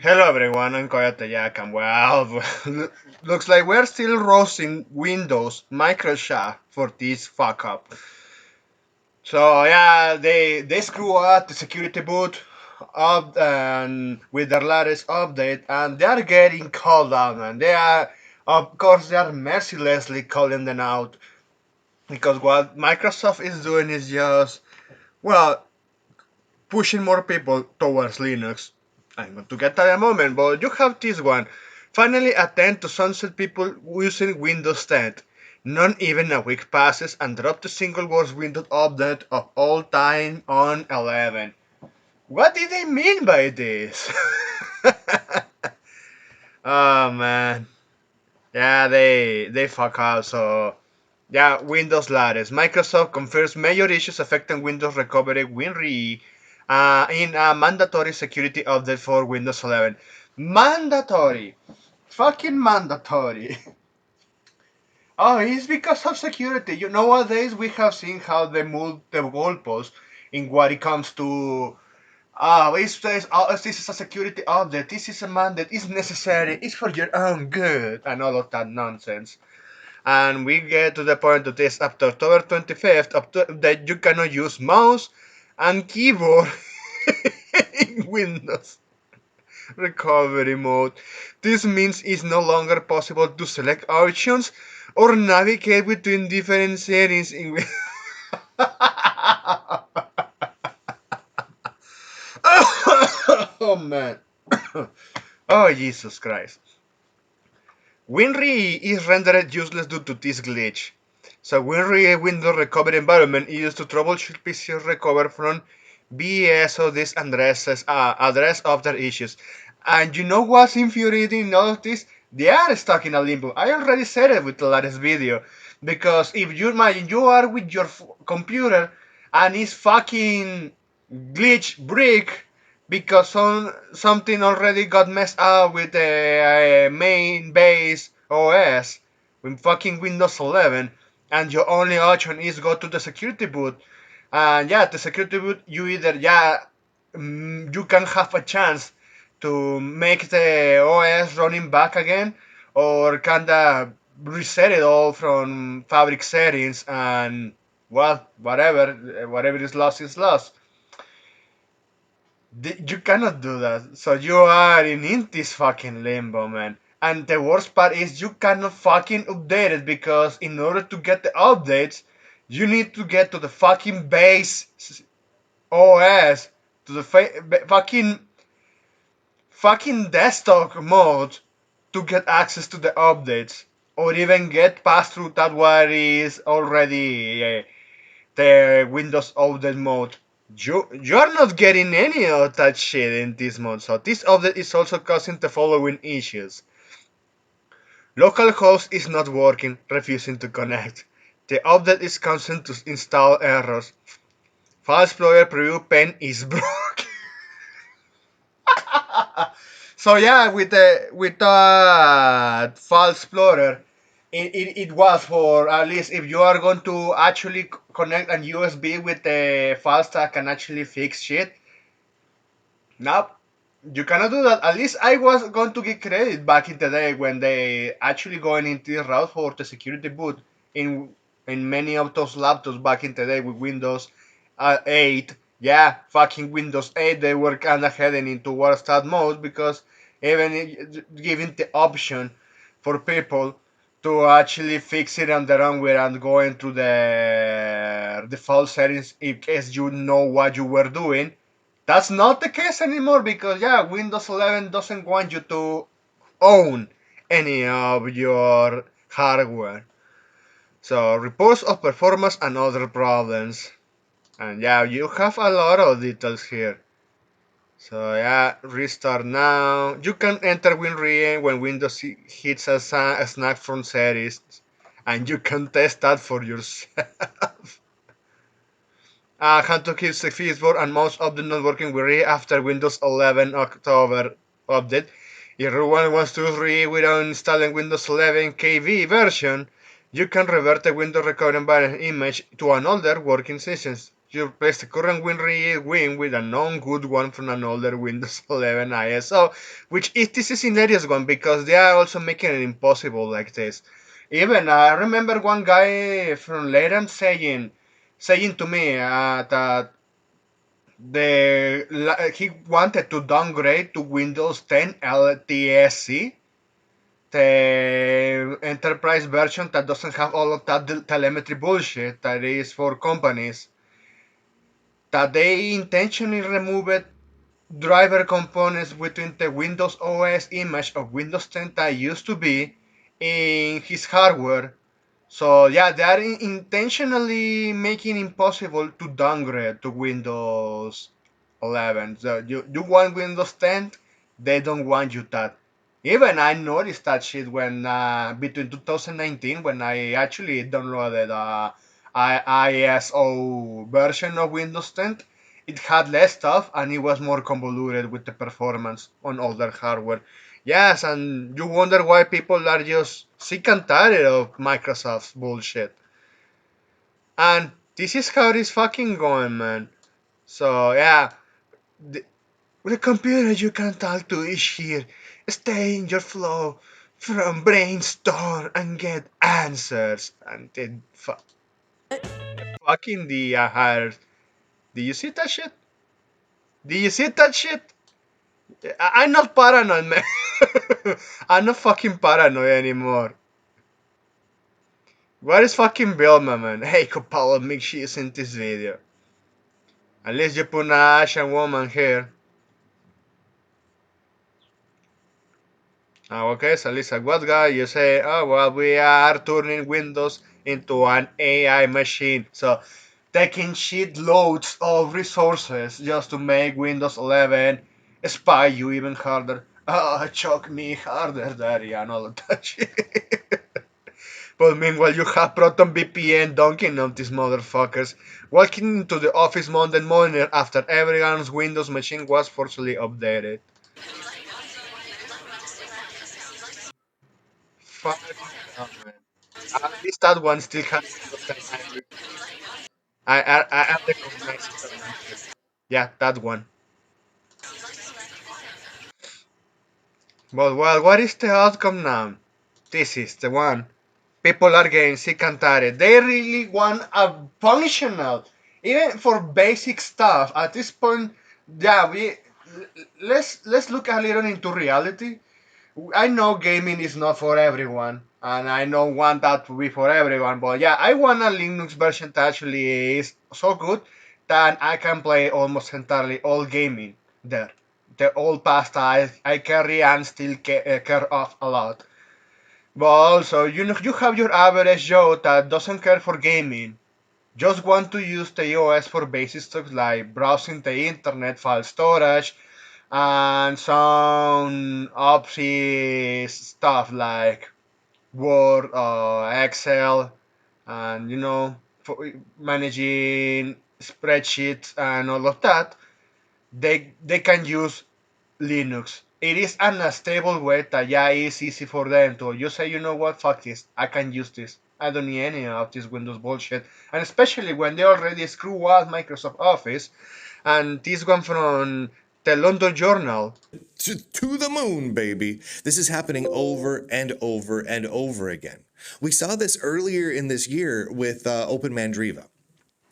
Hello everyone, I'm Coyote Jack and well, looks like we're still roasting Windows Microsoft for this fuck up. So yeah, they screw up the security boot up and with their latest update and they are getting called out, man. They are, of course, they are mercilessly calling them out because what Microsoft is doing is just, well, pushing more people towards Linux. I'm going to get that in a moment, but you have this one. Finally attempt to sunset people using Windows 10. Not even a week passes and drop the single worst Windows update of all time on 11. What did they mean by this? Oh man. Yeah, they fuck up, so yeah, Windows latest. Microsoft confirms major issues affecting Windows recovery WinRE in a mandatory security update for Windows 11. Mandatory. Fucking mandatory. Oh, it's because of security. You know, nowadays we have seen how they move the goalposts in what it comes to. It says, oh, this is a security update, this is a mandate, it's necessary, it's for your own good, and all of that nonsense. And we get to the point of this after October 25th that you cannot use mouse and keyboard in Windows recovery mode. This means it's no longer possible to select options or navigate between different settings in Windows. Oh man. Oh Jesus Christ. WinRE is rendered useless due to this glitch. So WinRE Windows Recovery Environment is used to troubleshoot PCs recover from BSOD's address of their issues. And you know what's infuriating in all of this? They are stuck in a limbo. I already said it with the latest video. Because if you imagine you are with your computer and it's fucking glitch brick because something already got messed up with the main base OS with fucking Windows 11, and your only option is go to the security boot. And yeah, the security boot, you either you can have a chance to make the OS running back again, or kinda reset it all from fabric settings and well, whatever is lost is lost. You cannot do that. So you are in this fucking limbo, man. And the worst part is you cannot fucking update it because in order to get the updates, you need to get to the fucking base OS, to the fucking desktop mode to get access to the updates, or even get past through that what is already the Windows Update mode. You're not getting any of that shit in this mode, so this update is also causing the following issues. Localhost is not working, refusing to connect. The update is causing to install errors. File Explorer preview pane is broken. So yeah, with File Explorer, it was for at least if you are going to actually connect a USB with the file stack and actually fix shit. Nope, you cannot do that. At least I was going to get credit back in the day when they actually going into the route for the security boot in in many of those laptops back in the day with Windows 8. Yeah, fucking Windows 8. They were kind of heading into war start mode because even giving the option for people to actually fix it on their own without going through the default settings in case you know what you were doing. That's not the case anymore because yeah, Windows 11 doesn't want you to own any of your hardware. So reports of performance and other problems. And yeah, you have a lot of details here. So yeah, restart now. You can enter WinRE when Windows hits a snag from settings, and you can test that for yourself. How to keep the keyboard and mouse update not working with RE after Windows 11 October update. If everyone wants to RE without installing Windows 11 KV version, you can revert the Windows recovery environment image to an older working system. You replace the current win with a non-good one from an older Windows 11 ISO, which is this is hilarious one because they are also making it impossible like this. Even I remember one guy from Leyland saying to me that he wanted to downgrade to Windows 10 LTSC, the enterprise version that doesn't have all of that telemetry bullshit that is for companies, that they intentionally removed driver components within the Windows OS image of Windows 10 that used to be in his hardware. So yeah, they are intentionally making impossible to downgrade to Windows 11. So you want Windows 10, they don't want you that. Even I noticed that shit when between 2019 when I actually downloaded ISO version of Windows 10. It had less stuff and it was more convoluted with the performance on older hardware. Yes, and you wonder why people are just sick and tired of Microsoft's bullshit. And this is how it is fucking going, man. So yeah, the, with a computer you can talk to is here. Stay in your flow from brainstorm and get answers. And then fucking the hires. Do you see that shit? Do you see that shit? I'm not paranoid, man. I'm not fucking paranoid anymore. Where is fucking Vilma, man? Hey, Coppola, make sure you send this video. At least you put an Asian woman here. Okay, so Lisa, what guy? You say, oh, well, we are turning Windows into an AI machine. So, taking shit loads of resources just to make Windows 11 spy you even harder. Oh, choke me harder, daddy, and all of that shit. But meanwhile, you have Proton VPN dunking on these motherfuckers, walking into the office Monday morning after everyone's Windows machine was forcibly updated. Fuck no, man. At least that one still has Windows 10 library. I recognize it on my shit. Yeah, that one. But well, what is the outcome now? This is the one. People are getting sick and tired. They really want a functional, even for basic stuff. At this point, yeah, let's look a little into reality. I know gaming is not for everyone, and I don't want that to be for everyone. But yeah, I want a Linux version that actually is so good that I can play almost entirely all gaming there. The old pasta I carry and still care of a lot. But also, you have your average Joe that doesn't care for gaming, just want to use the OS for basic stuff like browsing the internet, file storage, and some Office stuff like Word, Excel, and for managing spreadsheets and all of that. They can use Linux. It is an unstable way that yeah, it's easy for them to just say, you know what, fuck this, I can use this. I don't need any of this Windows bullshit. And especially when they already screw out Microsoft Office. And this one from the London Journal. To the moon, baby. This is happening over and over and over again. We saw this earlier in this year with Open Mandriva.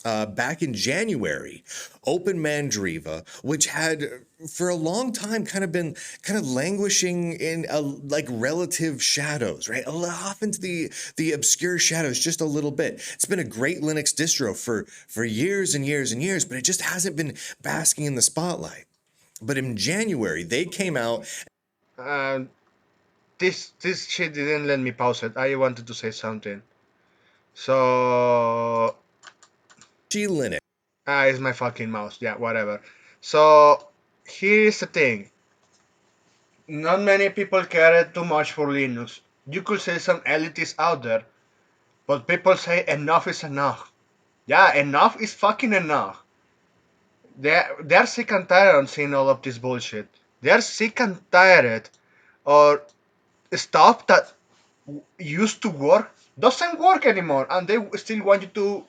Back in January, Open Mandriva, which had for a long time kind of been kind of languishing in like relative shadows, right? Off into the obscure shadows just a little bit. It's been a great Linux distro for years and years and years, but it just hasn't been basking in the spotlight. But in January, they came out. Uh, this shit didn't let me pause it. I wanted to say something. So Linux. it's my fucking mouse. Yeah, whatever. So here's the thing. Not many people care too much for Linux. You could say some elites out there, but people say enough is enough. Yeah, enough is fucking enough. They're sick and tired of seeing all of this bullshit. They're sick and tired or stuff that used to work doesn't work anymore, and they still want you to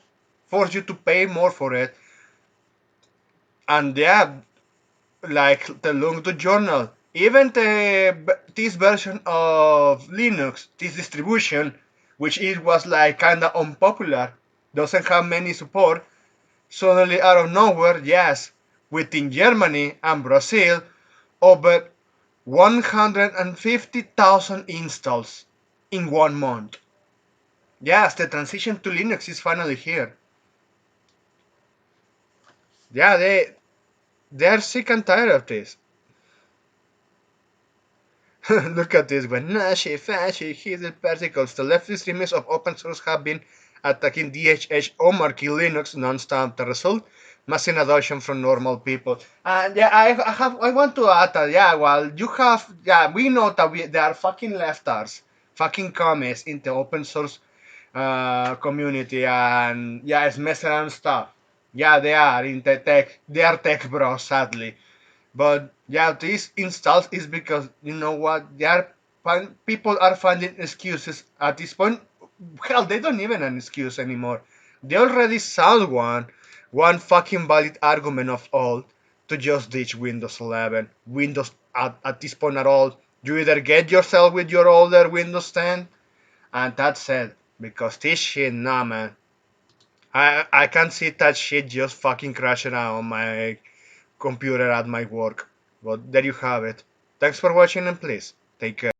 force you to pay more for it And yeah, like the Ubuntu journal, even this version of Linux, this distribution, which it was like kinda unpopular, doesn't have many support. Suddenly, out of nowhere, yes, within Germany and Brazil, over 150,000 installs in 1 month. Yes, the transition to Linux is finally here. Yeah, they're sick and tired of this. Look at this one. Nashi, fasci, hidden particles. The leftist remix of open source have been attacking DHH or Marquee Linux non-stop. The result? Massive adoption from normal people. And yeah, I want to add that, yeah, well, you have, yeah, we know that there are fucking leftards, fucking commies in the open source community, and yeah, it's messing around stuff. Yeah, they are in the tech, they are tech bros, sadly. But yeah, this installs is because you know what? People are finding excuses at this point. Hell, they don't even an excuse anymore. They already sound one fucking valid argument of all to just ditch Windows 11. Windows at this point at all. You either get yourself with your older Windows 10, and that's it. Because this shit, nah, man. I can't see that shit just fucking crashing out on my computer at my work. But there you have it. Thanks for watching and please take care.